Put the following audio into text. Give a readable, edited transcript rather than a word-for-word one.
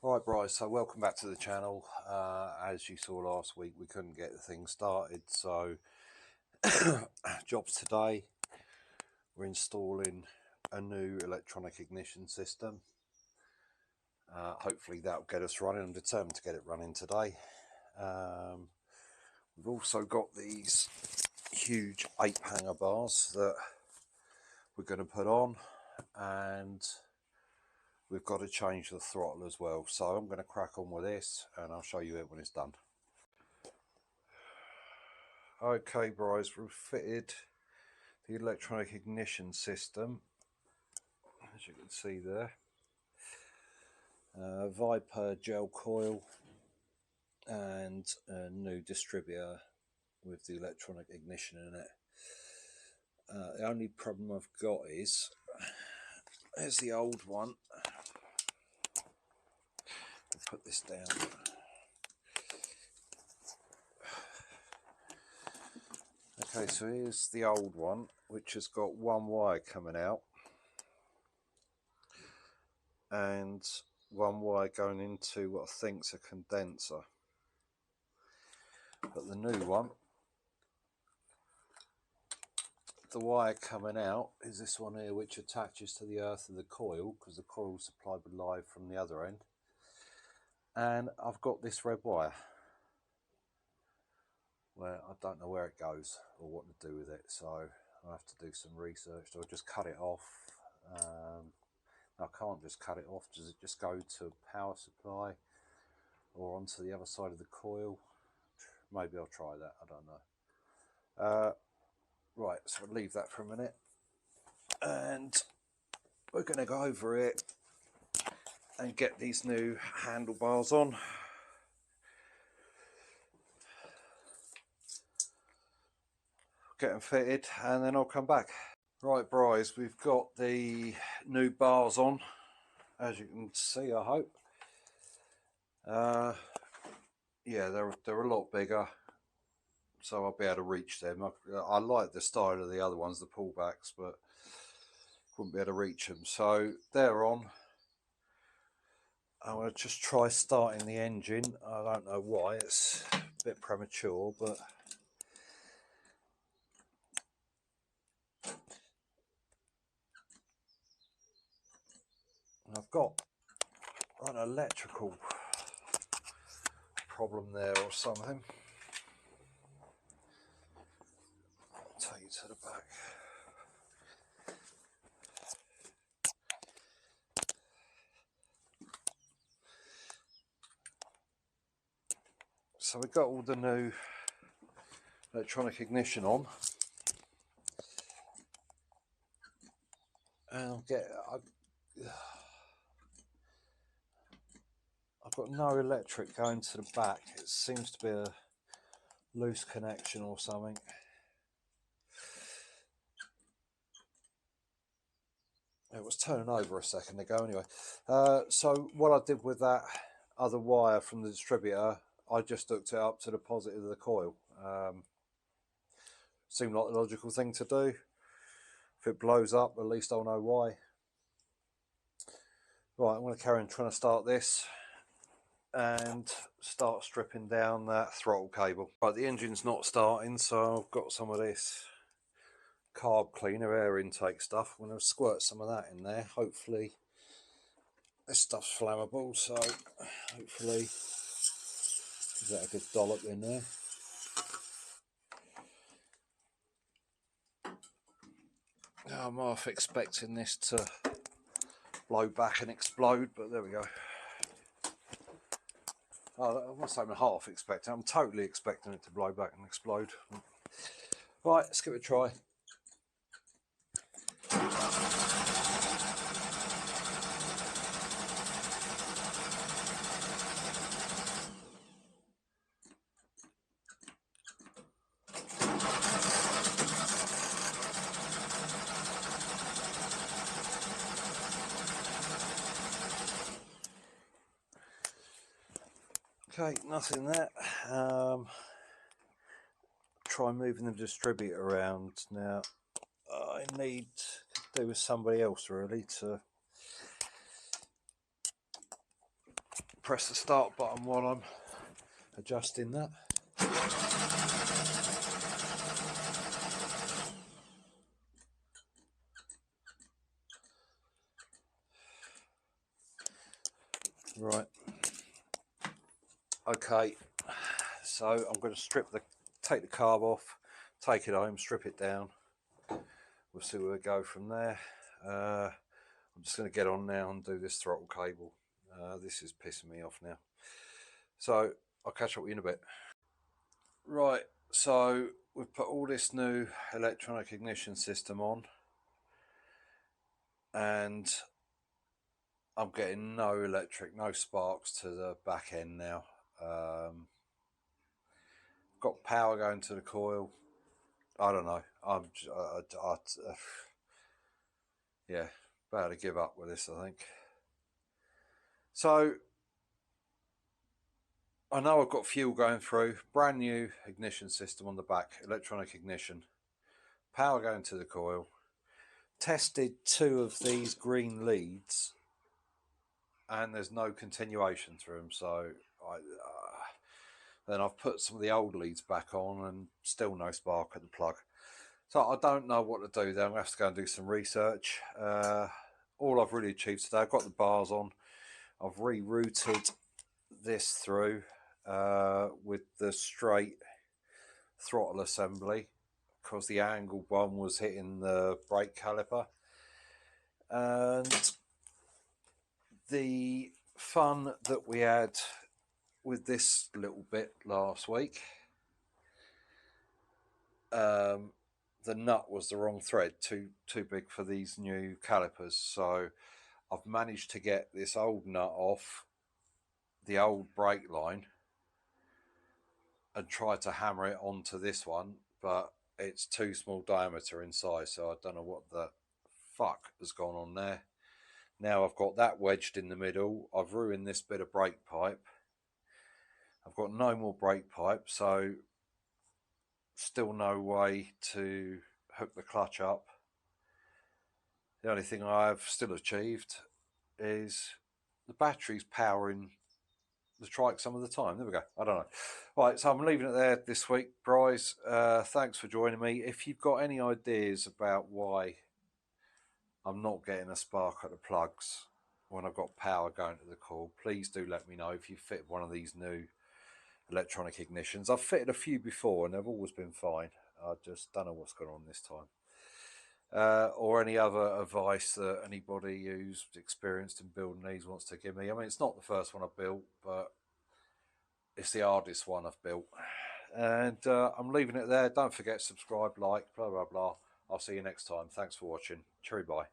Alright Bryce, so welcome back to the channel. As you saw last week, we couldn't get the thing started, so jobs today, we're installing a new electronic ignition system. Hopefully that'll get us running. I'm determined to get it running today. We've also got these huge 8-hanger bars that we're going to put on, and we've got to change the throttle as well. So I'm going to crack on with this and I'll show you it when it's done. Okay Bryce, we've fitted the electronic ignition system, as you can see there. Viper gel coil and a new distributor with the electronic ignition in it. The only problem I've got is, there's the old one. I'll put this down. Okay, so here's the old one, which has got one wire coming out and one wire going into what I think's a condenser. But the new one, the wire coming out is this one here, which attaches to the earth of the coil, because the coil is supplied with live from the other end. And I've got this red wire where I don't know where it goes or what to do with it, so I'll have to do some research. Do I just cut it off? I can't just cut it off. Does it just go to power supply or onto the other side of the coil? Maybe I'll try that, I don't know. Right, so I'll leave that for a minute, and we're going to go over it and get these new handlebars on. Get them fitted and then I'll come back. Right Bryce, we've got the new bars on, as you can see, I hope. Yeah, they're a lot bigger, so I'll be able to reach them. I like the style of the other ones, the pullbacks, but wouldn't be able to reach them. So they're on. I'm going to just try starting the engine. I don't know why, it's a bit premature, but I've got an electrical problem there or something. I'll take you to the back. So we've got all the new electronic ignition on, and I've got no electric going to the back. It seems to be a loose connection or something. It was turning over a second ago anyway. So what I did with that other wire from the distributor, I just hooked it up to the positive of the coil. Seemed like the logical thing to do. If it blows up, at least I'll know why. Right, I'm going to carry on trying to start this and start stripping down that throttle cable. Right, the engine's not starting, so I've got some of this carb cleaner air intake stuff. I'm going to squirt some of that in there. Hopefully this stuff's flammable, so hopefully get a good dollop in there. Now, I'm half expecting this to blow back and explode, but there we go. Oh, I'm not saying I'm half expecting, I'm totally expecting it to blow back and explode. Right, let's give it a try. Okay, nothing there. Try moving the distributor around now. I need to do with somebody else really to press the start button while I'm adjusting that. Right. Okay. So I'm going to take the carb off, take it home, strip it down. We'll see where we go from there. I'm just going to get on now and do this throttle cable. This is pissing me off now. So I'll catch up with you in a bit. Right, so we've put all this new electronic ignition system on, and I'm getting no sparks to the back end now. Got power going to the coil. I don't know. Yeah, about to give up with this, I think. So I know I've got fuel going through, brand new ignition system on the back, electronic ignition, power going to the coil. Tested 2 of these green leads and there's no continuation through them, so then I've put some of the old leads back on and still no spark at the plug. So I don't know what to do there. I'm going to have to go and do some research. All I've really achieved today, I've got the bars on, I've rerouted this through with the straight throttle assembly because the angled one was hitting the brake caliper. And the fun that we had with this little bit last week, the nut was the wrong thread, too big for these new calipers. So I've managed to get this old nut off the old brake line and try to hammer it onto this one, but it's too small diameter in size, so I don't know what the fuck has gone on there. Now I've got that wedged in the middle. I've ruined this bit of brake pipe. I've got no more brake pipe, so still no way to hook the clutch up. The only thing I've still achieved is the battery's powering the trike some of the time. There we go. I don't know. Right, so I'm leaving it there this week, Bryce. Thanks for joining me. If you've got any ideas about why I'm not getting a spark at the plugs when I've got power going to the coil, please do let me know. If you fit one of these new electronic ignitions, I've fitted a few before and they've always been fine. I just don't know what's going on this time. Or any other advice that anybody who's experienced in building these wants to give me. I mean, it's not the first one I've built, but it's the hardest one I've built. And I'm leaving it there. Don't forget, subscribe, like, blah, blah, blah. I'll see you next time. Thanks for watching. Cheerio, bye.